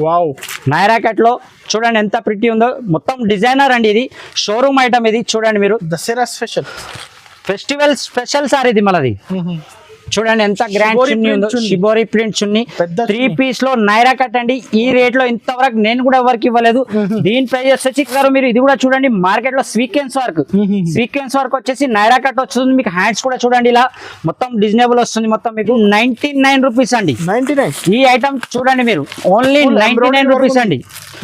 Wow, Naira cut లో చూడండి ఎంత ప్రిటీ ఉందో. మొత్తం డిజైనర్ అండి, ఇది షోరూమ్ ఐటమ్. ఇది చూడండి మీరు, Dasara special festival special sir ఇది మనది. చూడంండి ఎంత గ్రాండ్ చున్నీ ఉందో, షిబోరి ప్రింట్ చున్నీ, 3 పీస్ లో నైరా కట్ అండి. ఈ రేట్ లో ఇంతవరకు నేను కూడా ఎవరికి ఇవ్వలేదు. దీని ప్రైస్ వచ్చేసి మీరు ఇది కూడా చూడండి, మార్కెట్ లో సీక్వెన్స్ వర్క్ వచ్చేసి నైరా కట్ వస్తుంది మీకు. హ్యాండ్స్ కూడా చూడండి ఇలా మొత్తం డిజైనబుల్ వస్తుంది. మొత్తం మీకు 99 రూపీస్ అండి. 99 ఈ ఐటమ్ చూడండి మీరు, ఓన్లీ 99 రూపీస్ అండి.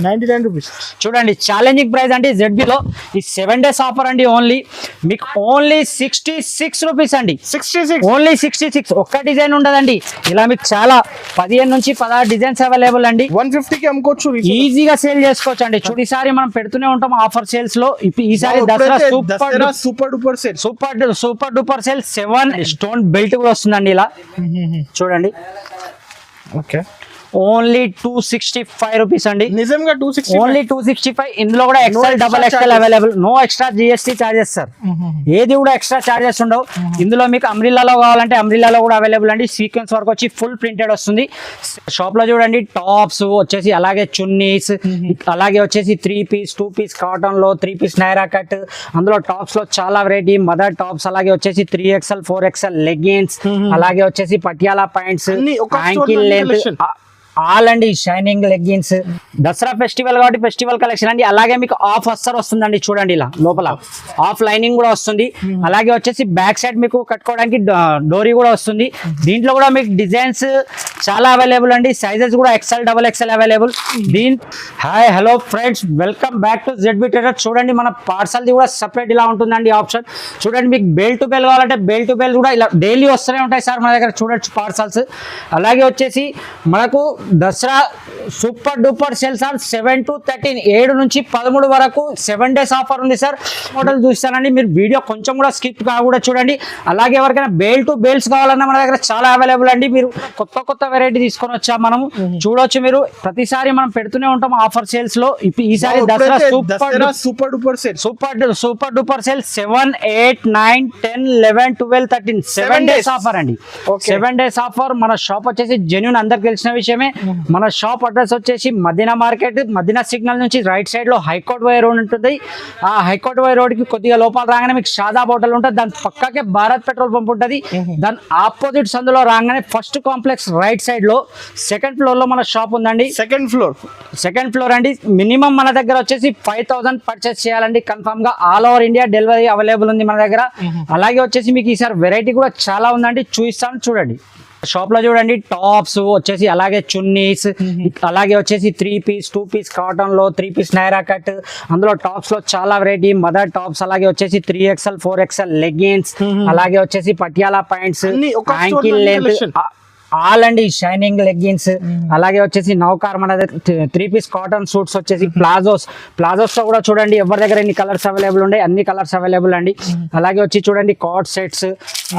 99 రూపీస్ చూడండి, ఛాలెంజింగ్ ప్రైస్ అంటే ZB లో ఈ 7 డేస్ ఆఫర్ అండి. ఓన్లీ మీకు ఓన్లీ 66 రూపీస్ అండి. 66 ఓన్లీ 66. ఒక్క డిజైన్ ఉండదండి, ఇలా మీకు చాలా 15 నుంచి 16 డిజైన్స్ అవైలబల్ అండి. 150కి అమ్ముకోవచ్చు, ఈజీగా సేల్ చేసుకోవచ్చు అండి. ఈసారి మనం పెడుతూనే ఉంటాం ఆఫర్ సేల్స్ లో. ఈసారి Dasara super duper sale, super duper sale. 7 stone belt కూడా వస్తుందండి ఇలా చూడండి. ఓకే, ఓన్లీ 265 రూపీస్ అండి. నిజంగా 260, ఓన్లీ 265. ఇందులో కూడా XL, XXL available. No extra GST charges sir. ఏది కూడా ఎక్స్ట్రా చార్జెస్ ఉండవు. ఇందులో మీకు అమ్రిల్లాలో కావాలంటే అమ్రిల్లాలో కూడా అవైలబుల్ అండి. సీక్వెన్స్ వర్క్ వచ్చి ఫుల్ ప్రింటెడ్ వస్తుంది. షాప్ లో చూడండి, టాప్స్ వచ్చేసి, అలాగే చున్నీస్, అలాగే వచ్చేసి 3 పీస్ 2 పీస్ కాటన్ లో, 3 పీస్ నైరా కట్. అందులో టాప్స్ లో చాలా వెరైటీ, మదర్ టాప్స్, అలాగే వచ్చేసి 3XL 4XL లెగ్గిన్స్, అలాగే వచ్చేసి Patiala pants, ankle length all అండి, షైనింగ్ లెగ్గిన్స్. దసరా ఫెస్టివల్ కాబట్టి ఫెస్టివల్ కలెక్షన్ అండి. అలాగే మీకు ఆఫ్ అస్సర్ వస్తుందండి చూడండి, ఇలా లోపల ఆఫ్ లైనింగ్ కూడా వస్తుంది. అలాగే వచ్చేసి బ్యాక్ సైడ్ మీకు కట్టుకోవడానికి డోరీ కూడా వస్తుంది. దీంట్లో కూడా మీకు డిజైన్స్ చాలా అవైలబుల్ అండి. సైజెస్ కూడా XL, XXL available. Hi hello friends, welcome back to ZB trader. చూడండి, మన పార్సల్ది కూడా సపరేట్ ఇలా ఉంటుందండి ఆప్షన్. చూడండి, మీకు బెల్ టు బెల్ కావాలంటే బెల్ టు బెల్ కూడా ఇలా డైలీ వస్తూనే ఉంటాయి సార్ మన దగ్గర. చూడొచ్చు పార్సల్స్. అలాగే వచ్చేసి మనకు Dasara super duper sales on 7 to 13, 7 నుంచి 13 వరకు 7 డేస్ ఆఫర్ ఉంది సార్. మోడల్ చూస్తానండి మీరు, వీడియో కొంచెం కూడా స్కిప్ కాకుండా చూడండి. అలాగే ఎవరికైనా బేల్ టు బేల్స్ కావాలన్నా మన దగ్గర చాలా అవైలబుల్ అండి. మీరు కొత్త వెరైటీ తీసుకొని వచ్చా మనము చూడొచ్చు. మీరు ప్రతిసారి మనం పెడుతూనే ఉంటాం ఆఫర్ సేల్స్ లో. ఈసారి Dasara super duper sale, super duper sale 7, 8, 9, 10, 11, 12, 13 7 days offer అండి. 7 డేస్ ఆఫర్. మన షాప్ వచ్చేసి జెన్యూన్, అందరికి తెలిసిన విషయమే. మన షాప్ అడ్రస్ వచ్చేసి మదీనా మార్కెట్, మదీనా సిగ్నల్ నుంచి రైట్ సైడ్ లో హైకోర్ట్ వై రోడ్ ఉంటుంది. ఆ హైకోర్ట్ వై రోడ్ కి కొద్దిగా లోపల రాగానే మీకు షాదాబ్ హోటల్ ఉంటుంది. దాని పక్కకే భారత్ పెట్రోల్ పంప్ ఉంటుంది. దాని ఆపోజిట్ సందులో రాగానే ఫస్ట్ కాంప్లెక్స్ రైట్ సైడ్ లో 2nd ఫ్లోర్ లో మన షాప్ ఉందండి. సెకండ్ ఫ్లోర్ అండి. మినిమం మన దగ్గర వచ్చేసి 5,000 పర్చేస్ చేయాలండి కన్ఫర్మ్ గా. All over India delivery available ఉంది మన దగ్గర. అలాగే వచ్చేసి మీకు ఈసారి వెరైటీ కూడా చాలా ఉందండి, చూపిస్తాను చూడండి. షాప్ లో చూడండి, టాప్స్ వచ్చేసి, అలాగే చున్నీస్, అలాగే వచ్చేసి 3 పీస్ 2 పీస్ కాటన్ లో, 3 పీస్ నైరా కట్. అందులో టాప్స్ లో చాలా వెరైటీ, మదర్ టాప్స్, అలాగే వచ్చేసి 3XL 4XL లెగ్గిన్స్, అలాగే వచ్చేసి Patiala pants, ankle length all అండి, షైనింగ్ లెగ్గిన్స్. అలాగే వచ్చేసి నౌకార్ మన 3 పీస్ కాటన్ సూట్స్ వచ్చేసి ప్లాజోస్ లో కూడా చూడండి ఎవరి దగ్గర ఎన్ని కలర్స్ అవైలబుల్ ఉన్నాయి, అన్ని కలర్స్ అవైలబుల్ అండి. అలాగే వచ్చి చూడండి కార్డ్ సెట్స్,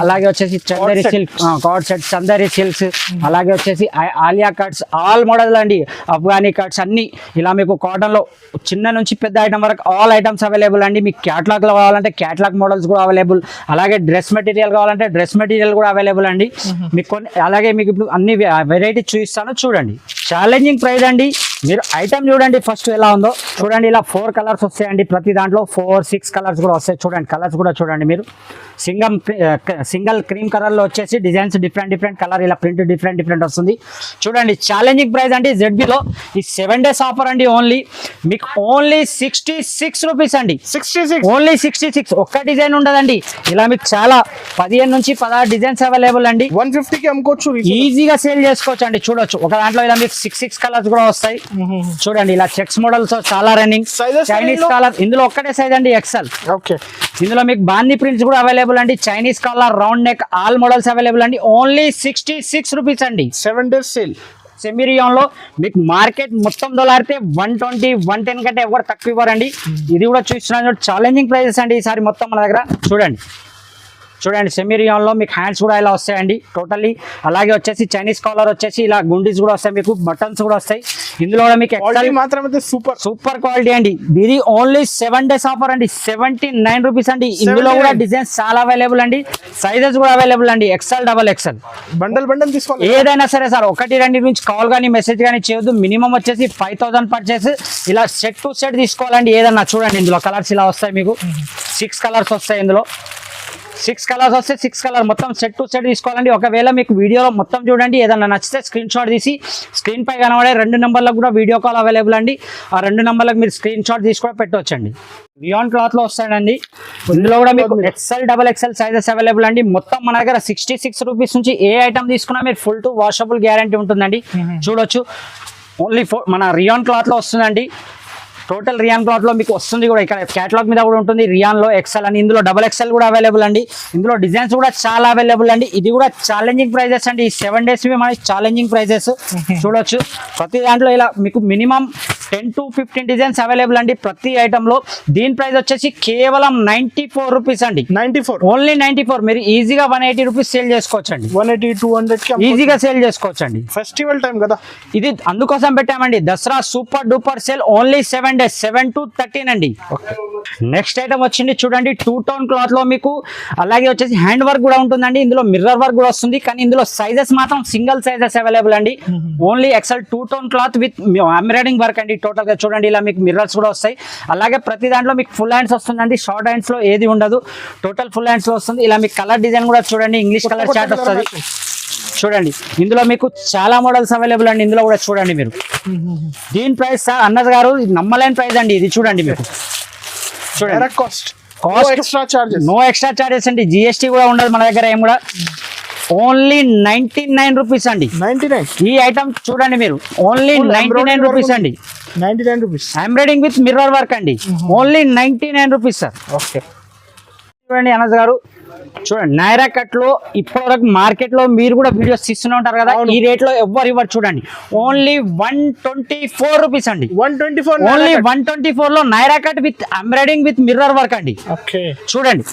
అలాగే వచ్చేసి Chanderi silk card sets, Chanderi silks, అలాగే వచ్చేసి ఆలియా కట్స్, ఆల్ మోడల్ అండి, అఫ్ఘానీ కట్స్ అన్ని ఇలా మీకు కాటన్ లో చిన్న నుంచి పెద్ద ఐటమ్ వరకు ఆల్ ఐటమ్స్ అవైలబుల్ అండి. మీకు క్యాటలాగ్ లో కావాలంటే క్యాటలాగ్ మోడల్స్ కూడా అవైలబుల్. అలాగే డ్రెస్ మెటీరియల్ కావాలంటే డ్రెస్ మెటీరియల్ కూడా అవైలబుల్ అండి. మీకు కొన్ని అలాగే మీకు ఇప్పుడు అన్ని వెరైటీ చూపిస్తాను చూడండి. ఛాలెంజింగ్ ప్రైస్ అండి. మీరు ఐటమ్ చూడండి ఫస్ట్ ఎలా ఉందో చూడండి. ఇలా 4 కలర్స్ వస్తాయండి, ప్రతి దాంట్లో 4, 6 కలర్స్ కూడా వస్తాయి. చూడండి కలర్స్ కూడా చూడండి మీరు. సింగిల్ క్రీమ్ కలర్ లో వచ్చేసి డిజైన్స్ డిఫరెంట్ కలర్, ఇలా ప్రింట్ డిఫరెంట్ వస్తుంది. చూడండి, ఛాలెంజింగ్ ప్రైస్ అంటే ZB లో ఈ 7 డేస్ ఆఫర్ అండి. ఓన్లీ మీకు ఓన్లీ 66 రూపీస్ అండి. 66 ఓన్లీ 66. ఒక్క డిజైన్ ఉండదండి, ఇలా మీకు చాలా 15 నుంచి 16 డిజైన్స్ అవైలబుల్ అండి. 150కి అమ్ముకోవచ్చు, ఈజీగా సేల్ చేసుకోవచ్చు అండి. చూడొచ్చు, ఒక దాంట్లో ఇలా మీకు 6 కలర్స్ కూడా వస్తాయి. చూడండి, ఇలా చెక్స్ మోడల్స్ చాలా రన్నింగ్, చైనీస్ కాలర్. ఇందులో ఒక్కటే సైజ్ అండి, XL. ఓకే, ఇందులో మీకు బాందీ ప్రింట్స్ కూడా అవైలబుల్ అండి, Chinese collar, round neck, all models available అండి. ఓన్లీ 66 రూపీస్ అండి. 7 డేస్ సేల్. సెమీరియాన్ లో మీకు మార్కెట్ మొత్తం దొలారితే 120, 110 కంటే ఎవరు తక్కువ ఇవ్వరండి. ఇది కూడా చూస్తున్నాను, ఛాలెంజింగ్ ప్రైజెస్ అండి ఈసారి మొత్తం మన దగ్గర. చూడండి, చూడండి సెమీ రియాన్ లో మీకు హ్యాండ్స్ కూడా ఇలా వస్తాయండి టోటల్లీ. అలాగే వచ్చేసి చైనీస్ కాలర్ వచ్చేసి ఇలా గుండీస్ కూడా వస్తాయి, మీకు బటన్స్ కూడా వస్తాయి. ఇందులో కూడా మీకు మాత్రం సూపర్ క్వాలిటీ అండి. ఇది ఓన్లీ 7 days ఆఫర్ అండి, 79 రూపీస్ అండి. ఇందులో కూడా డిజైన్స్ చాలా అవైలబుల్ అండి, సైజెస్ కూడా అవైలబుల్ అండి, XL XXL. బండల్ తీసుకోవాలి ఏదైనా సరే సార్, 1-2 నుంచి కాల్ కానీ మెసేజ్ కానీ చేయొద్దు. మినిమం వచ్చేసి 5000 పర్చేస్. ఇలా సెట్ టు సెట్ తీసుకోవాలండి. ఏదన్నా చూడండి ఇందులో కలర్స్ ఇలా వస్తాయి, మీకు 6 కలర్స్ వస్తాయి. ఇందులో 6 కలర్స్ వస్తే 6 కలర్ మొత్తం సెట్ టు సెట్ తీసుకోవాలండి. ఒకవేళ మీకు వీడియోలో మొత్తం చూడండి, ఏదన్నా నచ్చితే స్క్రీన్ షాట్ తీసి స్క్రీన్ పై కనబడే 2 నెంబర్లకు కూడా వీడియో కాల్ అవైలబుల్ అండి. ఆ 2 నెంబర్లకు మీరు స్క్రీన్ షాట్ తీసి కూడా పెట్టవచ్చండి. రియాన్ క్లాత్ లో వస్తాయండి. ఇందులో కూడా మీకు XL XXL సైజెస్ అవైలబుల్ అండి. మొత్తం మన దగ్గర 66 రూపీస్ నుంచి ఏ ఐటమ్ తీసుకున్నా మీరు ఫుల్ టు వాషబుల్ గ్యారంటీ ఉంటుందండి. చూడొచ్చు ఓన్లీ మన రియాన్ క్లాత్ లో వస్తుందండి. టోటల్ రియాన్ క్లాత్ లో మీకు వస్తుంది కూడా, ఇక్కడ క్యాటలాగ్ మీద కూడా ఉంటుంది రియాన్ లో XL అని. ఇందులో XXL కూడా అవైలబుల్ అండి. ఇందులో డిజైన్స్ కూడా చాలా అవైలబుల్ అండి. ఇది కూడా ఛాలెంజింగ్ ప్రైజెస్ అండి. 7 days మనకి ఛాలెంజింగ్ ప్రైజెస్ చూడొచ్చు. ప్రతి దాంట్లో ఇలా మీకు మినిమం 10 to 15 డిజైన్స్ అవైలబుల్ అండి ప్రతి ఐటమ్ లో. దీని ప్రైస్ వచ్చేసి కేవలం 94 రూపీస్ అండి. 94 ఓన్లీ 94. మీరు ఈజీగా 180 రూపీస్ సేల్ చేసుకోవచ్చండి. 180-200 ఈజీగా సేల్ చేసుకోవచ్చండి. ఫెస్టివల్ టైం కదా ఇది, అందుకోసం పెట్టామండి Dasara super duper sale. Only 7 days, 7 to 13 అండి. నెక్స్ట్ ఐటమ్ వచ్చింది చూడండి, 2 tone క్లాత్ లో మీకు అలాగే వచ్చేసి హ్యాండ్ వర్క్ కూడా ఉంటుందండి. ఇందులో మిర్రర్ వర్క్ కూడా వస్తుంది, కానీ ఇందులో సైజెస్ మాత్రం సింగిల్ సైజెస్ అవైలబుల్ అండి. Only XL 2 tone cloth with embroidering work అండి. టోటల్ గా చూడండి ఇలా మీకు మిర్రర్స్ కూడా వస్తాయి. అలాగే ప్రతి దాంట్లో మీకు ఫుల్ హ్యాండ్స్ వస్తుందండి, షార్ట్ హ్యాండ్స్ లో ఏది ఉండదు, టోటల్ ఫుల్ హ్యాండ్స్ లో వస్తుంది. ఇలా మీకు కలర్ డిజైన్ కూడా చూడండి, ఇంగ్లీష్ కలర్ చార్ట్ వస్తుంది చూడండి. ఇందులో మీకు చాలా మోడల్స్ అవైలబుల్ అండి. ఇందులో కూడా చూడండి మీరు. దీని ప్రైస్ సార్ అన్నది గారు నమ్మలేని ప్రైస్ అండి. ఇది చూడండి మీకు, చూడండి కాస్ట్ నో ఎక్స్ట్రా చార్జెస్ అండి. GST కూడా ఉండదు మన దగ్గర ఏం కూడా. ఓన్లీ 99 రూపీస్ అండి. 99 ఈ ఐటమ్ చూడండి మీరు, ఓన్లీ 99 రూపీస్ అండి. 99 rupees embroidering with mirror work అండి. Only 99 rupees sir. ఓకే చూడండి అనస్ గారు, చూడండి నైరా కట్ లో ఇప్పటివరకు మార్కెట్ లో మీరు కూడా వీడియోస్ ఇస్తూనే ఉంటారు కదా, ఈ రేట్ లో ఎవ్వరు ఇవ్వరు. చూడండి ఓన్లీ 124 రూపీస్ అండి. 124 ఓన్లీ 124 లో Naira cut with embroidering with mirror work అండి. ఓకే చూడండి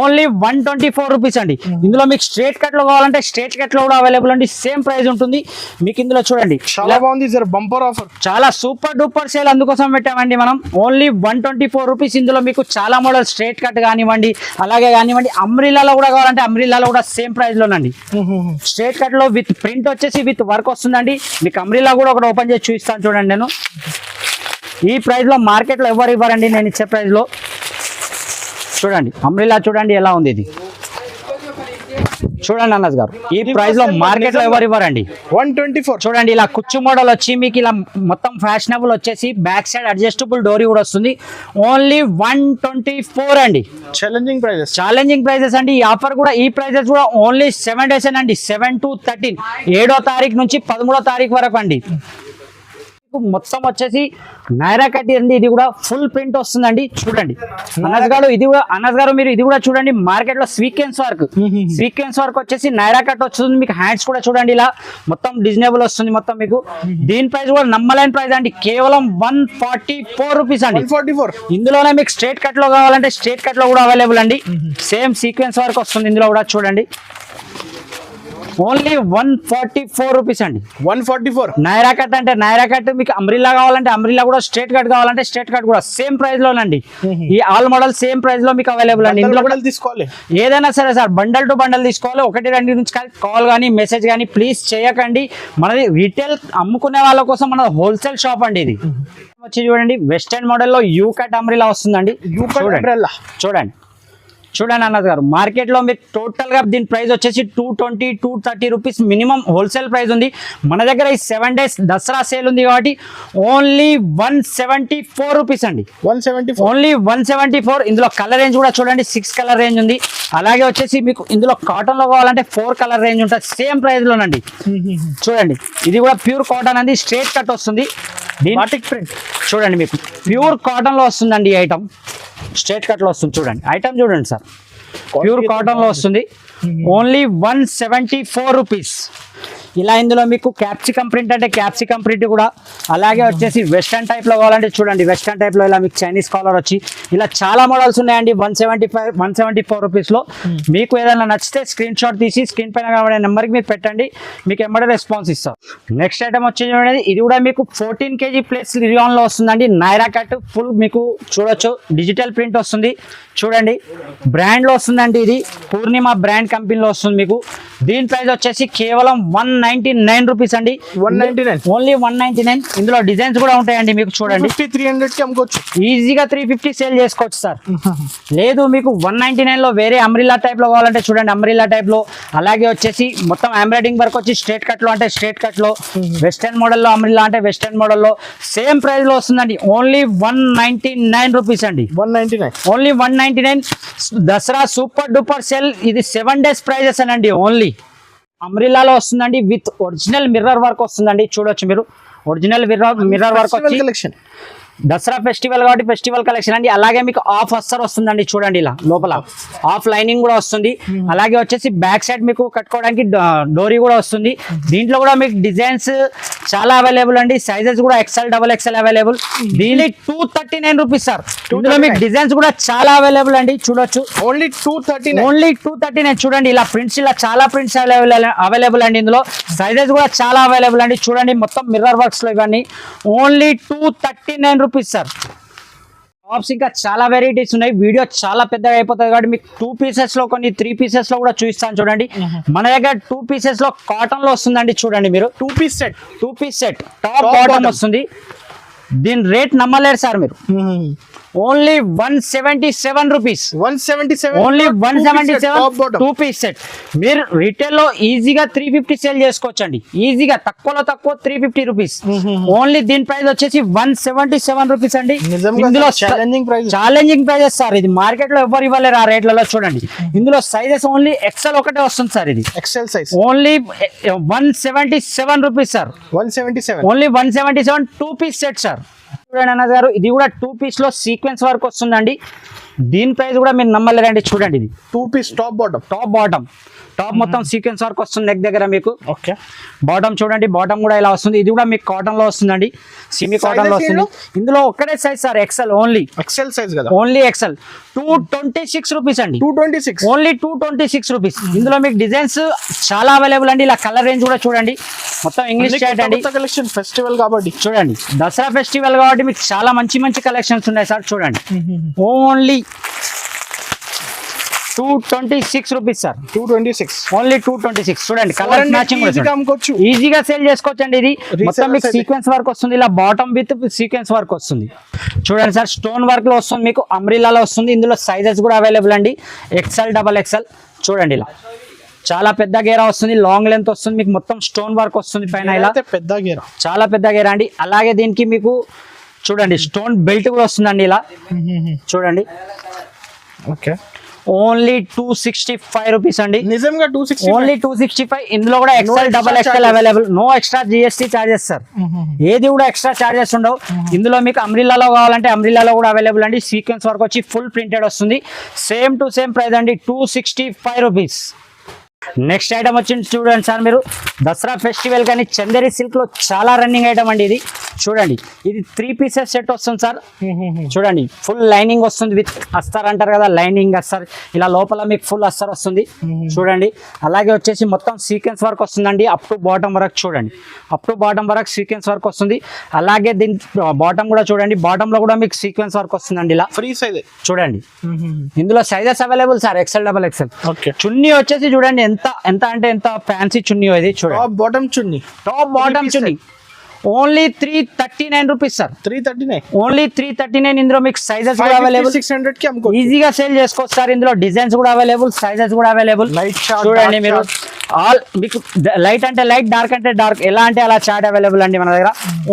ఓన్లీ 124 రూపీస్ అండి. ఇందులో మీకు స్ట్రేట్ కట్ లో కావాలంటే స్ట్రేట్ కట్ లో కూడా అవైలబుల్ అండి. సేమ్ ప్రైస్ ఉంటుంది మీకు. ఇందులో చూడండి చాలా బాగుంది సార్, బంపర్ ఆఫర్, చాలా సూపర్ డూపర్ సేల్. అందుకోసం పెట్టామండి మనం. Only 124 rupees. ఇందులో మీకు చాలా మోడల్ స్ట్రేట్ కట్ కానివ్వండి, అలాగే కానివ్వండి అంబ్రిల్లాలో కూడా కావాలంటే అంబ్రిల్లాలో కూడా సేమ్ ప్రైస్ లోనండి. స్ట్రేట్ కట్ లో విత్ ప్రింట్ వచ్చేసి విత్ వర్క్ వస్తుందండి. మీకు అంబ్రిల్లా కూడా ఒకటి ఓపెన్ చేసి చూపిస్తాను చూడండి. నేను ఈ ప్రైస్ లో మార్కెట్ లో ఎవరు ఇవ్వరండి, నేను ఇచ్చే ప్రైస్ లో. చూడండి అంబ్రిల్లా చూడండి ఎలా ఉంది ఇది. చూడండి అన్నస్ గారు, ఈ ప్రైస్ లో మార్కెట్ లో ఎవరు ఇవ్వరండి. 124 చూడండి ఇలా కుచ్చు మోడల్ వచ్చి మీకు ఇలా మొత్తం ఫ్యాషనబుల్ వచ్చేసి బ్యాక్ సైడ్ అడ్జస్టబుల్ డోరీ కూడా వస్తుంది. ఓన్లీ 124 అండి. ఛాలెంజింగ్ ప్రైజెస్ అండి. ఈ ఆఫర్ కూడా, ఈ ప్రైజెస్ కూడా ఓన్లీ 7 days అండి. 7 to 13, 7వ తారీఖు నుంచి 13వ తారీఖు వరకు అండి. మొత్తం వచ్చేసి నైరా కట్ అండి. ఇది కూడా ఫుల్ ప్రింట్ వస్తుందండి. చూడండి అనస్ గారు, ఇది కూడా అనస్ గారు మీరు ఇది కూడా చూడండి. మార్కెట్ లో సీక్వెన్స్ వర్క్ వచ్చేసి నైరా కట్ వస్తుంది. మీకు హ్యాండ్స్ కూడా చూడండి ఇలా మొత్తం డిజైనబుల్ వస్తుంది మొత్తం మీకు. దీని ప్రైస్ కూడా నమ్మలేని ప్రైస్ అండి. కేవలం 144 రూపీస్ అండి. 144. ఇందులోనే మీకు స్ట్రేట్ కట్ లో కావాలంటే స్ట్రేట్ కట్ లో కూడా అవైలబుల్ అండి. సేమ్ సీక్వెన్స్ వర్క్ వస్తుంది ఇందులో కూడా చూడండి. ఓన్లీ 144 రూపీస్ అండి. 144 నైరా కట్ అంటే నైరా కట్, మీకు అంబ్రిల్లా కావాలంటే అంబ్రిల్లా కూడా, స్ట్రేట్ కట్ కావాలంటే స్ట్రేట్ కట్ కూడా సేమ్ ప్రైస్ లోనండి. ఈ ఆల్ మోడల్ సేమ్ ప్రైస్ లో మీకు అవైలబుల్ అండి. ఇందులో తీసుకోవాలి ఏదైనా సరే సార్, బండల్ టు బండల్ తీసుకోవాలి. 1-2 నుంచి కాల్ కానీ మెసేజ్ కానీ ప్లీజ్ చేయకండి. మనది రీటైల్ అమ్ముకునే వాళ్ళ కోసం మన హోల్సేల్ షాప్ అండి. ఇది వచ్చి చూడండి వెస్టర్న్ మోడల్ లో యూ కట్ అంబ్రిల్లా వస్తుందండి. చూడండి చూడండి అన్నది గారు, మార్కెట్ లో మీకు టోటల్ గా దీని ప్రైస్ వచ్చేసి 220-230 రూపీస్ మినిమం హోల్సేల్ ప్రైస్ ఉంది. మన దగ్గర ఈ 7 days దసరా సేల్ ఉంది కాబట్టి ఓన్లీ 174 రూపీస్ అండి. 174 ఓన్లీ 174. ఇందులో కలర్ రేంజ్ కూడా చూడండి, 6 కలర్ రేంజ్ ఉంది. అలాగే వచ్చేసి మీకు ఇందులో కాటన్ లో కావాలంటే 4 కలర్ రేంజ్ ఉంటుంది సేమ్ ప్రైస్ లోనండి. చూడండి ఇది కూడా ప్యూర్ కాటన్ అండి. స్ట్రేట్ కట్ వస్తుంది. బాటిక్ ప్రింట్ చూడండి, మీకు ప్యూర్ కాటన్ లో వస్తుందండి ఈ ఐటమ్. స్ట్రేట్ కట్ లో వస్తుంది చూడండి. ఐటమ్ చూడండి సార్, ప్యూర్ కాటన్ లో వస్తుంది. Only 174 rupees. ఇలా ఇందులో మీకు క్యాప్సికమ్ ప్రింట్ అంటే క్యాప్సికమ్ ప్రింట్ కూడా, అలాగే వచ్చేసి వెస్టర్న్ టైప్ లో కావాలంటే చూడండి వెస్టర్న్ టైప్ లో ఇలా మీకు చైనీస్ కాలర్ వచ్చి ఇలా చాలా మోడల్స్ ఉన్నాయండి. 174 రూపీస్ లో. మీకు ఏదైనా నచ్చితే స్క్రీన్ షాట్ తీసి స్క్రీన్ పైన కనబడే నెంబర్కి మీరు పెట్టండి, మీకు ఎమ్మడే రెస్పాన్స్ ఇస్తాం. నెక్స్ట్ ఐటమ్ వచ్చేసి చూడండి, ఇది కూడా మీకు 14 kg ప్లస్ రియాన్ లో వస్తుందండి. నైరా కట్ ఫుల్ మీకు చూడొచ్చు, డిజిటల్ ప్రింట్ వస్తుంది చూడండి, బ్రాండ్ లో వస్తుందండి. ఇది పూర్ణిమ బ్రాండ్ కంపెనీలో వస్తుంది మీకు. దీని ప్రైస్ వచ్చేసి కేవలం 199 రూపీస్ అండి. 199 ఓన్లీ 199. ఇందులో డిజైన్స్ కూడా ఉంటాయండి మీకు చూడండి. 300 కి అమ్ముకోవచ్చు ఈజీగా 350 సేల్ చేసుకోవచ్చు సార్. లేదు మీకు 199 లో వేరే అమ్రిల్లా టైప్ లో కావాలంటే చూడండి, అమ్రిల్లా టైప్ లో. అలాగే వచ్చేసి మొత్తం ఎంబ్రాయిడింగ్ వర్క్ వచ్చి స్ట్రేట్ కట్ లో అంటే స్ట్రేట్ కట్ లో, వెస్టర్న్ మోడల్ లో అమ్రిల్లా అంటే వెస్టర్న్ మోడల్ లో సేమ్ ప్రైస్ లో వస్తుందండి. ఓన్లీ 199 రూపీస్ అండి. 199 only 199. Dasara super duper sale. ఇది 7 days ప్రైజెస్ అనండి. ఓన్లీ అమ్రిల్లాలో వస్తుందండి, విత్ ఒరిజినల్ మిర్రర్ వర్క్ వస్తుందండి. చూడొచ్చు మీరు, ఒరిజినల్ మిర్రర్ వర్క్ వచ్చి కలెక్షన్. దసరా ఫెస్టివల్ కాబట్టి ఫెస్టివల్ కలెక్షన్ అండి. అలాగే మీకు ఆఫ్ అస్సర్ వస్తుందండి చూడండి, ఇలా లోపల ఆఫ్ లైనింగ్ కూడా వస్తుంది. అలాగే వచ్చేసి బ్యాక్ సైడ్ మీకు కట్టుకోవడానికి డోరీ కూడా వస్తుంది. దీంట్లో కూడా మీకు డిజైన్స్ చాలా అవైలబుల్ అండి. సైజెస్ కూడా XL, XXL అవైలబుల్. దీని 239 రూపీస్ సార్. ఇందులో మీకు డిజైన్స్ కూడా చాలా అవైలబుల్ అండి. చూడొచ్చు, ఓన్లీ 239. ఓన్లీ 239. చూడండి ఇలా ప్రింట్స్, ఇలా చాలా ప్రింట్స్ అవైలబుల్ అండి. ఇందులో సైజెస్ కూడా చాలా అవైలబుల్ అండి. చూడండి మొత్తం మిర్రర్ వర్క్స్ లో ఇవన్నీ. Only 239 rupees sir. టాప్స్ ఇంకా చాలా వెరైటీస్ ఉన్నాయి. వీడియో చాలా పెద్దగా అయిపోతుంది కాబట్టి మీకు 2 pieces లో, కొన్ని 3 pieces లో కూడా చూపిస్తాను చూడండి. మన దగ్గర 2 pieces లో కాటన్ లో వస్తుందండి. చూడండి మీరు 2 piece set. 2 piece set top bottom వస్తుంది. దీని రేట్ నమ్మలేరు సార్ మీరు. Only 177 rupees. 177. Only 177 bottom. 2 piece set. మీరు రీటైల్ లో ఈజీగా 350 సేల్ చేసుకోవచ్చు అండి. ఈజీగా తక్కువలో తక్కువ 350 రూపీస్. ఓన్లీ దీని ప్రైస్ వచ్చేసి 177 రూపీస్ అండి. ఇందులో ఛాలెంజింగ్ ప్రైజెస్ సార్. ఇది మార్కెట్ లో ఎవరు ఇవ్వలేరు ఆ రేట్లలో. చూడండి ఇందులో సైజెస్ ఓన్లీ XL ఒకటే వస్తుంది సార్. ఇది XL size. Only 177 rupees sir. 177. Only 177 2 piece set sir. చూడండి అన్న గారు, ఇది కూడా 2 piece లో సీక్వెన్స్ వర్క్ వస్తుందండి. దీని ప్రైస్ కూడా మీరు నమ్మలేరండి. చూడండి ఇది 2 piece top bottom. టాప్ మొత్తం సీక్వెన్స్ వర్క్ వస్తుంది నెక్ దగ్గర మీకు. ఓకే. బాటమ్ చూడండి, బాటమ్ కూడా ఇలా వస్తుంది. ఇది కూడా మీకు కాటన్ లో వస్తుందండి, సెమీ కాటన్ లో వస్తుంది. ఇందులో ఒక్కటే size sir, XL only. XL size కదా. Only XL. 226 రూపీస్ అండి. 226. Only 226 rupees. ఇందులో మీకు డిజైన్స్ చాలా అవైలబుల్ అండి. ఇలా కలర్ రేంజ్ కూడా చూడండి, మొత్తం ఇంగ్లీష్ చాట్ అండి. కలెక్షన్ ఫెస్టివల్ కాబట్టి చూడండి, దసరా ఫెస్టివల్ కాబట్టి మీకు చాలా మంచి కలెక్షన్స్ ఉన్నాయి సార్. చూడండి ఓన్లీ 226 రూపీస్ సార్. 226. ఓన్లీ 226. చూడండి కలర్ మ్యాచింగ్ అమ్ముకోవచ్చు, ఈజీగా సేల్ చేసుకోవచ్చు అండి. ఇది మొత్తం మీకు సీక్వెన్స్ వర్క్ వస్తుంది, ఇలా బాటమ్ విత్ సీక్వెన్స్ వర్క్ వస్తుంది. చూడండి సార్, స్టోన్ వర్క్ లో వస్తుంది మీకు, అమ్రిల్లాలో వస్తుంది. ఇందులో సైజెస్ కూడా అవైలబుల్ అండి, XL, XXL. చూడండి ఇలా చాలా పెద్ద గేరా వస్తుంది, లాంగ్ లెంత్ వస్తుంది మీకు, మొత్తం స్టోన్ వర్క్ వస్తుంది పైన. ఇలా పెద్ద గేరా, చాలా పెద్ద గేరా అండి. అలాగే దీనికి మీకు చూడండి స్టోన్ బెల్ట్ కూడా వస్తుందండి. ఇలా చూడండి. ఓకే. ఓన్లీ 265 రూపీస్ అండి. నిజంగా 260. ఓన్లీ 265. ఇందులో కూడా XL, XXL available. No extra GST charges sir. ఏది కూడా ఎక్స్ట్రా చార్జెస్ ఉండవు. ఇందులో మీకు అమ్రిల్లాలో కావాలంటే అమ్రిల్లాలో కూడా అవైలబుల్ అండి. సీక్వెన్స్ వర్క్ వచ్చి ఫుల్ ప్రింటెడ్ వస్తుంది. సేమ్ టు సేమ్ ప్రైస్ అండి, 265 రూపీస్. నెక్స్ట్ ఐటమ్ వచ్చింది చూడండి సార్, మీరు దసరా ఫెస్టివల్ కానీ చందేరి సిల్క్ లో చాలా రన్నింగ్ ఐటమ్ అండి. ఇది చూడండి, ఇది 3 pieces సెట్ వస్తుంది సార్. చూడండి ఫుల్ లైనింగ్ వస్తుంది విత్ అస్తర్ అంటారు కదా, లైనింగ్ అస్తర్. ఇలా లోపల మీకు ఫుల్ అస్తర్ వస్తుంది చూడండి. అలాగే వచ్చేసి మొత్తం సీక్వెన్స్ వర్క్ వస్తుందండి, అప్ టు బాటమ్ వరకు. చూడండి అప్ టు బాటమ్ వరకు సీక్వెన్స్ వర్క్ వస్తుంది. అలాగే దీని బాటమ్ కూడా చూడండి, బాటమ్ లో కూడా మీకు సీక్వెన్స్ వర్క్ వస్తుందండి. ఇలా ఫ్రీ సైజ్ చూడండి. ఇందులో sizes available sir, XL, XXL. Chunni వచ్చేసి చూడండి ఎంత అంటే ఎంత ఫ్యాన్సీ చున్నీ ఇది. చూడండి top bottom chunni. Only 339 rupees sir. 339. Only 339. ఇందులో మీకు సైజెస్ కూడా అవైలబుల్, 600 కి అమ్ముకోవచ్చు, ఈజీగా సేల్ చేసుకోవచ్చు సార్. ఇందులో డిజైన్స్ కూడా అవైలబుల్, సైజెస్ కూడా అవైలబుల్. చూడండి మీరు, ఆల్ మీకు లైట్ అంటే లైట్, డార్క్ అంటే డార్క్, ఎలా అంటే అలా చార్ట్ అవైలబుల్ అండి మన దగ్గర.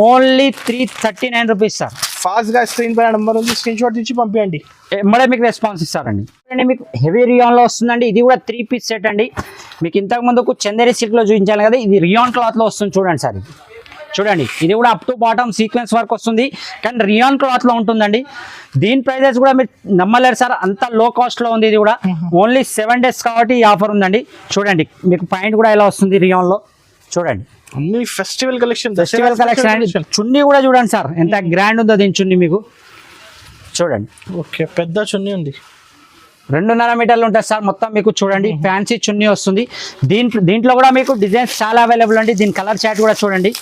Only 339 rupees sir. ఫాస్ట్ గా స్క్రీన్ పైన నెంబర్ ఉంది, స్క్రీన్ షాట్ తీసి పంపించండి, ఎమ్మడే మీకు రెస్పాన్స్ ఇస్తారండి. మీకు హెవీ రియాన్ లో వస్తుందండి. ఇది కూడా 3 piece సెట్ అండి. మీకు ఇంతకు ముందుకు చందేరి సిల్క్ లో చూపించాను కదా, ఇది రియాన్ క్లాత్ లో వస్తుంది. చూడండి సార్, ఇది చూడండి, ఇది కూడా up to bottom sequence work వస్తుంది, కానీ రియాన్ క్లాత్ లో ఉంటుందండి. దీని ప్రైజెస్ కూడా మీరు నమ్మలేరు సార్, అంత లో కాస్ట్ లో ఉంది. ఇది కూడా ఓన్లీ 7 days కాబట్టి ఈ ఆఫర్ ఉందండి. చూడండి మీకు పాయింట్ కూడా ఇలా వస్తుంది రియాన్ లో. చూడండి అన్ని ఫెస్టివల్ కలెక్షన్, ఫెస్టివల్ కలెక్షన్ అండి. చున్నీ కూడా చూడండి సార్ ఎంత గ్రాండ్ ఉందో దీని చున్నీ మీకు చూడండి. ఓకే, పెద్ద చున్నీ ఉంది. 2.5 మీటర్లు ఉంటుంది సార్ మొత్తం మీకు చూడండి. ఫ్యాన్సీ చున్నీ వస్తుంది. దీంట్లో కూడా మీకు డిజైన్స్ చాలా అవైలబుల్ అండి. దీని కలర్ చార్ట్ కూడా చూడండి.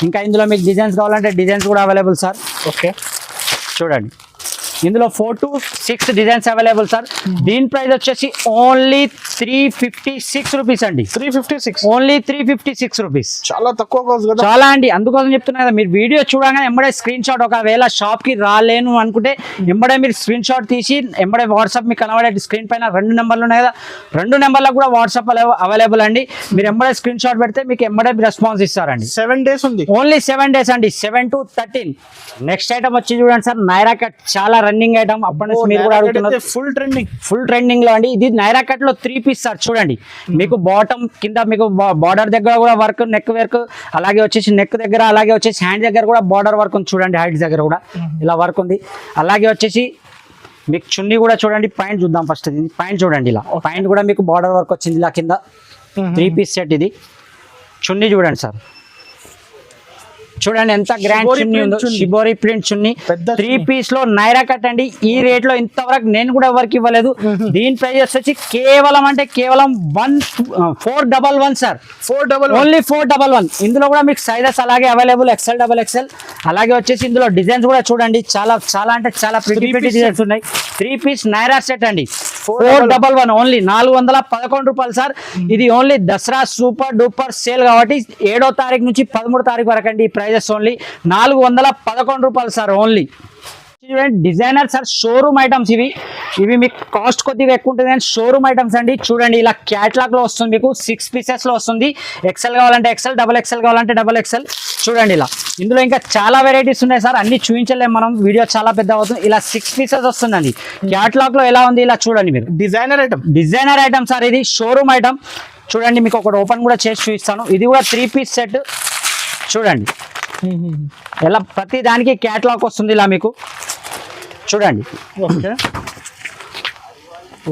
ఇంకా ఇందులో మీకు డిజైన్స్ కావాలంటే డిజైన్స్ కూడా అవైలబుల్ సార్. ఓకే చూడండి ఇందులో 4 to 6 డిజైన్స్ అవైలబుల్ సార్. దీని ప్రైస్ వచ్చేసి ఓన్లీ 356 రూపీస్ అండి. 356, ఓన్లీ 356 రూపీస్. చాలా తక్కువ కాస్ట్ కదా. చాలా అండి, అందుకోసం చెప్తున్నా కదా. మీరు వీడియో చూడగానే ఎంబడే స్క్రీన్ షాట్, ఒకవేళ షాప్ కి రాలేను అనుకుంటే ఎంబడే మీరు స్క్రీన్ షాట్ తీసి ఎంబడే వాట్సాప్ మీకు కనబడే స్క్రీన్ పైన 2 నెంబర్లు ఉన్నాయి కదా, 2 నెంబర్లకు కూడా వాట్సాప్ అవైలబుల్ అండి. మీరు ఎంబడే స్క్రీన్ షాట్ పెడితే మీకు ఎంబడే రెస్పాన్స్ ఇస్తారండి. 7 days ఉంది. ఓన్లీ 7 days అండి, 7 to 13. నెక్స్ట్ ఐటమ్ వచ్చి చూడండి సార్, నైరా కట్. చాలా రన్నింగ్ ఐటమ్, అప్పటి నుంచి మీరు కూడా అడుగుతున్నారు. ఫుల్ ట్రెండింగ్ లో అండి. ఇది నైరా కట్ లో 3 పీస్ సార్. చూడండి మీకు బాటమ్ కింద మీకు బార్డర్ దగ్గర కూడా వర్క్, నెక్ వర్క్, అలాగే వచ్చేసి నెక్ దగ్గర, అలాగే వచ్చేసి హ్యాండ్ దగ్గర కూడా బార్డర్ వర్క్ ఉంది చూడండి. హైట్ దగ్గర కూడా ఇలా వర్క్ ఉంది. అలాగే వచ్చేసి మీకు చున్నీ కూడా చూడండి. పాయింట్ చూద్దాం ఫస్ట్. ఇది పాయింట్ చూడండి, ఇలా పాయింట్ కూడా మీకు బార్డర్ వర్క్ వచ్చింది ఇలా కింద. 3 పీస్ సెట్ ఇది. చున్నీ చూడండి సార్, చూడండి ఎంత గ్రాండ్ చున్నీ ఉందో. షిబోరి ప్రింట్ చున్నీ, 3 పీస్ లో నైరా కట్ అండి. ఈ రేట్ లో ఇంతవరకు నేను కూడా ఎవరికి ఇవ్వలేదు. దీని ప్రైస్ వచ్చి కేవలం అంటే కేవలం 411 సార్. 411, ఓన్లీ 411. ఇందులో కూడా మీకు సైజెస్ అలాగే అవైలబుల్, XL, XXL. అలాగే వచ్చేసి ఇందులో డిజైన్స్ కూడా చూడండి. చాలా చాలా అంటే చాలా ప్రిటీ డిజైన్స్ ఉన్నాయి. 3 పీస్ నైరా సెట్ అండి. 411 ఓన్లీ 411 రూపాయలు సార్. ఇది only Dasara super duper sale కాబట్టి 7వ తారీఖు నుంచి 13వ తారీఖు వరకు అండి. ఈ ప్రైజెస్ ఓన్లీ 411 రూపాయలు sir only. Designer sir, showroom items ఇవి మీకు కాస్ట్ కొద్దిగా ఎక్కువ ఉంటుంది కానీ షోరూమ్ ఐటమ్స్ అండి. చూడండి ఇలా క్యాట్లాగ్ లో వస్తుంది మీకు. 6 పీసెస్ లో వస్తుంది. XL కావాలంటే XL, XXL కావాలంటే XXL. చూడండి ఇలా. ఇందులో ఇంకా చాలా వెరైటీస్ ఉన్నాయి సార్, అన్ని చూపించలేము మనం, వీడియో చాలా పెద్ద అవుతుంది. ఇలా 6 పీసెస్ వస్తుందండి. క్యాట్లాగ్ లో ఎలా ఉంది ఇలా చూడండి మీరు. డిజైనర్ ఐటమ్ సార్, ఇది షోరూమ్ ఐటమ్. చూడండి మీకు ఒకటి ఓపెన్ కూడా చేసి చూపిస్తాను. ఇది కూడా 3 పీస్ సెట్. చూడండి ఎలా ప్రతి దానికి క్యాట్లాగ్ వస్తుంది ఇలా మీకు. చూడండి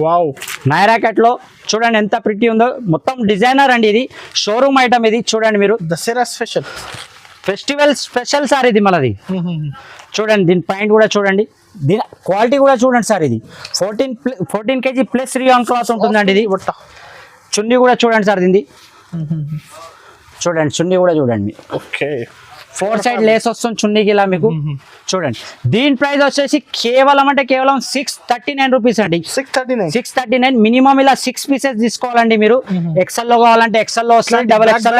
వావ్, నైరా కట్ లో చూడండి ఎంత ప్రిటీ ఉందో. మొత్తం డిజైనర్ అండి, ఇది షోరూమ్ ఐటమ్. ఇది చూడండి మీరు, Dasara special, festival special sir ఇది మనది. చూడండి దీని పాయింట్ కూడా చూడండి. దీని క్వాలిటీ కూడా చూడండి సార్. ఇది 14 kg ప్లస్ రియాన్ క్లాత్ ఉంటుందండి ఇది. చున్నీ కూడా చూడండి సార్ దీన్ని. చూడండి చున్నీ కూడా చూడండి. ఓకే, 4 సైడ్ లేస్ వస్తుంది చున్నీకి ఇలా మీకు. చూడండి దీని ప్రైస్ వచ్చేసి కేవలం అంటే కేవలం 639 రూపీస్ అండి. 639. మినిమం ఇలా 6 పీసెస్ తీసుకోవాలండి మీరు. XL లో కావాలంటే XL లో వస్తుంది, XXL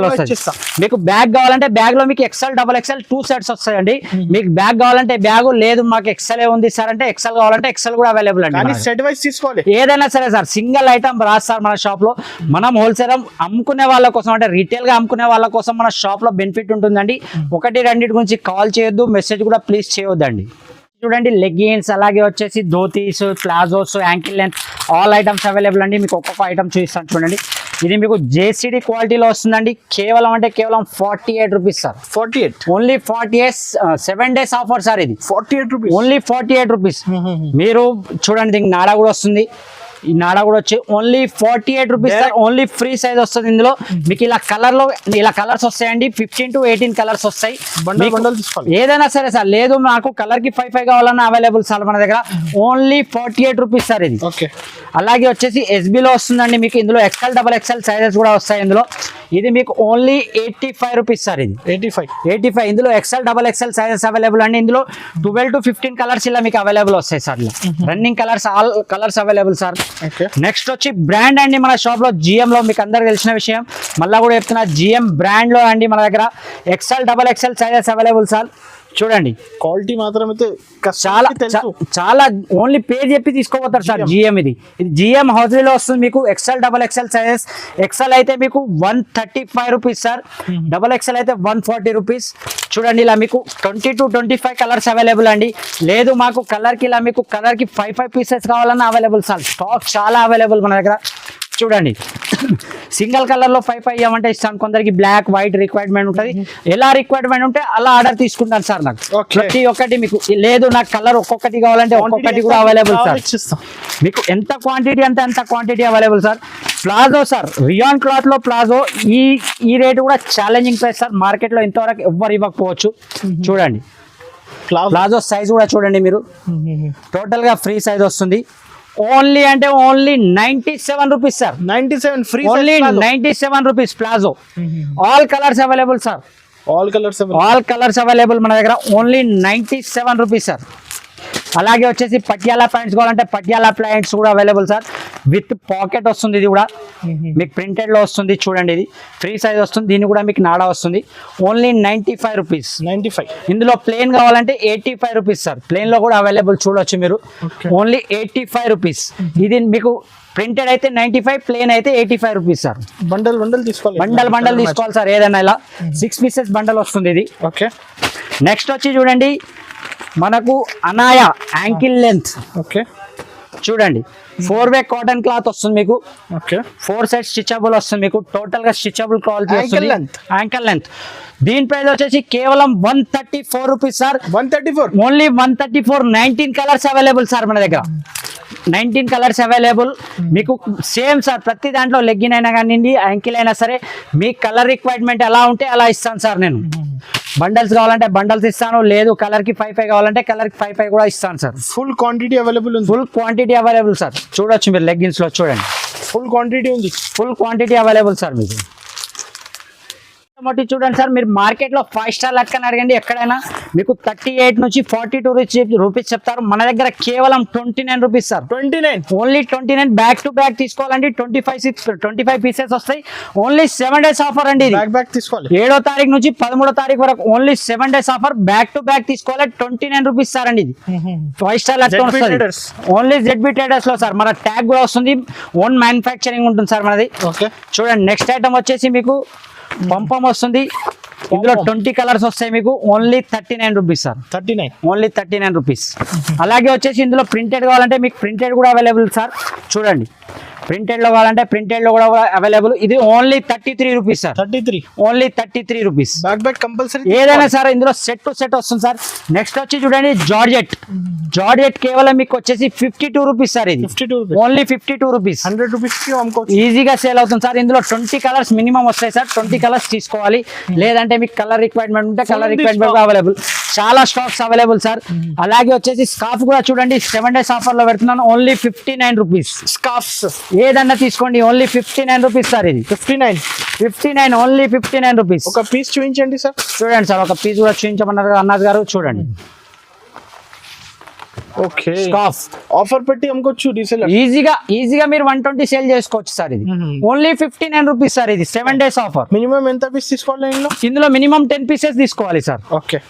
లో వస్తుంది. మీకు బ్యాగ్ కావాలంటే బ్యాగ్ లో మీకు XL, XXL 2 సెట్స్ వస్తాయండి. మీకు బ్యాగ్ కావాలంటే బ్యాగ్, లేదు మాకు XL ఉంది సార్ అంటే XL కావాలంటే XL కూడా అవైలబుల్ అండి. సెట్ వైస్ తీసుకోవాలి ఏదైనా సరే సార్. సింగిల్ ఐటమ్ రాదు సార్ మన షాప్ లో. మనం హోల్సేల్ అమ్ముకునే వాళ్ళ కోసం అంటే రీటైల్ గా అమ్ముకునే వాళ్ళ కోసం మన షాప్ లో బెనిఫిట్ ఉంటుందండి. 1-2 గురించి కాల్ చేయొద్దు, మెసేజ్ కూడా ప్లీజ్ చేయొద్దండి. చూడండి లెగ్గిన్స్, అలాగే వచ్చేసి dhotis, palazzos, ankle length, all items available అండి. మీకు ఒక్కొక్క ఐటమ్ చూపిస్తాను చూడండి. ఇది మీకు JCD క్వాలిటీలో వస్తుందండి. కేవలం అంటే కేవలం 48 rupees sir. 48, only 48. 7 days offer sir ఇది. 48 రూపీస్, ఓన్లీ 48 రూపీస్. మీరు చూడండి దీనికి నాడా కూడా వస్తుంది. ఈ నాడా కూడా వచ్చి only 48 rupees sir. Only free size వస్తుంది ఇందులో మీకు. ఇలా కలర్ లో ఇలా కలర్స్ వస్తాయండి. 15 to 18 కలర్స్ వస్తాయి. ఏదైనా సరే సార్, లేదు నాకు కలర్ కి 5 కావాలన్నా అవైలబుల్ సార్ మన దగ్గర. ఓన్లీ 48 రూపీస్ సార్ ఇది. అలాగే వచ్చేసి SB లో వస్తుందండి మీకు. ఇందులో XL, XXL సైజెస్ కూడా వస్తాయి ఇందులో. ఇది మీకు ఓన్లీ 85 రూపీస్ సార్. ఇది 85. ఇందులో XL, XXL సైజెస్ అవైలబుల్ అండి. ఇందులో 12 to 15 కలర్స్ ఇలా మీకు అవైలబుల్ వస్తాయి సార్. ఇలా running colours, all colours available sir. Next వచ్చి బ్రాండ్ అండి మన షాప్ లో GM లో. మీకు అందరికి తెలిసిన విషయం, మళ్ళా కూడా చెప్తున్నా, GM బ్రాండ్ లో అండి మన దగ్గర XL, XXL sizes available sir. చూడండి క్వాలిటీ మాత్రం అయితే చాలా చాలా ఓన్లీ పేరు చెప్పి తీసుకోపోతారు సార్. GM ఇది GM హౌస్లో వస్తుంది మీకు. XL, XXL sizes. XL అయితే మీకు 135 రూపీస్ సార్. XXL అయితే 140 రూపీస్. చూడండి ఇలా మీకు 20 to 25 కలర్స్ అవైలబుల్ అండి. లేదు మాకు కలర్ కి ఇలా మీకు కలర్ కి 5 పీసెస్ కావాలన్నా అవైలబుల్ సార్. స్టాక్ చాలా అవైలబుల్ మన దగ్గర. చూడండి సింగిల్ కలర్ లో 5 ఇవ్వమంటే ఇస్తాను. కొందరికి బ్లాక్ వైట్ రిక్వైర్మెంట్ ఉంటుంది. ఎలా రిక్వైర్మెంట్ ఉంటే అలా ఆర్డర్ తీసుకుంటాను సార్. నాకు Okay. ప్రతి ఒక్కటి మీకు లేదు నాకు కలర్ ఒక్కొక్కటి కావాలంటే ఒక్కొక్కటి కూడా అవైలబుల్ సార్. మీకు ఎంత క్వాంటిటీ అంటే అంత quantity available sir. Palazzo sir, rayon cloth లో ప్లాజో ఈ రేటు కూడా ఛాలెంజింగ్ ప్రైస్ సార్. మార్కెట్ లో ఇంతవరకు ఎవ్వరు ఇవ్వకపోవచ్చు. చూడండి ప్లాజో సైజ్ కూడా చూడండి మీరు. టోటల్ గా ఫ్రీ సైజ్ వస్తుంది. ఓన్లీ అంటే only 97 rupees sir. 97 free. Only 97 rupees palazzo. All colours available sir. All colours available మన దగ్గర. Only 97 rupees sir. అలాగే వచ్చేసి పటియాలా ప్యాంట్స్ కావాలంటే పటియాలా ప్యాంట్స్ కూడా అవైలబుల్ సార్. విత్ పాకెట్ వస్తుంది. ఇది కూడా మీకు ప్రింటెడ్ లో వస్తుంది. చూడండి ఇది ఫ్రీ సైజ్ వస్తుంది. దీన్ని కూడా మీకు నాడా వస్తుంది. Only 95 rupees. 95. ఇందులో ప్లేన్ కావాలంటే 85 రూపీస్ సార్. ప్లేన్ లో కూడా అవైలబుల్ చూడొచ్చు మీరు. Only 85 rupees. ఇది మీకు ప్రింటెడ్ అయితే 95, ప్లేన్ అయితే 85 రూపీస్ సార్. బండల్ తీసుకోవాలి. బండల్ తీసుకోవాలి సార్. ఏదైనా ఇలా 6 పీసెస్ బండల్ వస్తుంది ఇది. ఓకే. నెక్స్ట్ వచ్చి చూడండి మనకు అనాయా యాంకిల్ లెంత్. ఓకే. చూడండి 4-way కాటన్ క్లాత్ వస్తుంది మీకు. ఓకే. 4 సైడ్ స్టిచబుల్ వస్తుంది మీకు. టోటల్ గా స్టిచబుల్ క్వాలిటీ వస్తుంది. Ankle length. దీని ప్రైస్ వచ్చేసి కేవలం 134 rupees sir. 134. Only 134. 19 colours available sir మన దగ్గర. 19 కలర్స్ అవైలబుల్ మీకు. సేమ్ సార్ ప్రతి దాంట్లో లెగ్గిన్ అయినా కానివ్వండి యాంకిల్ అయినా సరే మీ కలర్ రిక్వైర్మెంట్ ఎలా ఉంటే అలా ఇస్తాను సార్ నేను. బండల్స్ కావాలంటే బండల్స్ ఇస్తాను. లేదు కలర్ కి 5 కావాలంటే కలర్ కి 5 కూడా ఇస్తాను సార్. ఫుల్ క్వాంటిటీ అవైలబుల్ ఉంది. Full quantity available sir. చూడొచ్చు మీరు లెగ్గిన్స్ లో చూడండి ఫుల్ క్వాంటిటీ ఉంది. ఫుల్ క్వాంటిటీ అవైలబుల్ సార్ మీకు. చూడండి సార్ మీరు మార్కెట్ లో 5 స్టార్ లెక్కన అడగండి ఎక్కడైనా మీకు 38 నుంచి 42 రూపీస్ చెప్తారు. మన దగ్గర కేవలం 29 rupees sir. 29. Only 29. Back to back తీసుకోవాలంటే 25 పీసెస్ వస్తాయి. ఓన్లీ 7 డేస్ ఆఫర్ అండి. బ్యాక్ తీసుకోవాలి. 7వ తారీఖు నుంచి 13వ తారీఖు వరకు only 7 days offer. Back to back తీసుకోవాలి. 29 రూపీస్ సార్ అండి. ఇది 5 స్టార్ లెక్క వస్తుంది. ఓన్లీ ZB ట్రేడర్స్ లో సార్. మన ట్యాగ్ కూడా వస్తుంది. ఓన్ మ్యానుఫ్యాక్చరింగ్ ఉంటుంది సార్ మనది. ఓకే. చూడండి నెక్స్ట్ ఐటమ్ వచ్చేసి మీకు పంపం వస్తుంది. ఇందులో 20 కలర్స్ వస్తాయి మీకు. Only 39 rupees sir. 39. Only 39 rupees. అలాగే వచ్చేసి ఇందులో ప్రింటెడ్ కావాలంటే మీకు ప్రింటెడ్ కూడా అవైలబుల్ సార్. చూడండి ప్రింటెడ్ లో కావాలంటే ప్రింటెడ్ లో కూడా అవైలబుల్. ఇది only 33 rupees sir. 33. Only 33 rupees. Back compulsory ఏదైనా సార్ ఇందులో సెట్ టు సెట్ వస్తుంది సార్. నెక్స్ట్ వచ్చి చూడండి జార్జెట్ కేవలం మీకు వచ్చేసి 52 రూపీస్ సార్. ఇది 52. Only 52 rupees. 100 రూపీస్ కి అమ్ముకోవచ్చు. ఈజీగా సేల్ అవుతుంది సార్. ఇందులో 20 కలర్స్ మినిమం వస్తాయి సార్. 20 కలర్స్ తీసుకోవాలి. లేదంటే మీకు కలర్ రిక్వైర్మెంట్ ఉంటే కలర్ రిక్వైర్మెంట్ అవైలబుల్. చాలా స్టాక్స్ అవైలబుల్ సార్. అలాగే వచ్చేసి స్కార్ఫ్ కూడా చూడండి 7 డేస్ ఆఫర్ లో పెడుతున్నాను. Only 59 rupees. స్కార్ఫ్స్ ఏదన్నా తీసుకోండి. Only 59 rupees sir. ఇది 59. Only 59 rupees. ఒక పీస్ చూపించండి సార్. చూడండి సార్ ఒక పీస్ కూడా చూపించమన్నారు అన్నది గారు. చూడండి ఓకే. స్కార్ఫ్ ఆఫర్ పెట్టి అమ్ముకోవచ్చు. రీసెలర్ ఈజీగా మీరు 120 సేల్ చేసుకోవచ్చు సార్. ఇది ఓన్లీ 59 రూపీస్ సార్. ఇది 7 డేస్ ఆఫర్. మినిమం ఎంత పీస్ తీసుకోవాలి? ఇందులో మినిమం 10 పీసెస్ తీసుకోవాలి సార్. ఓకే.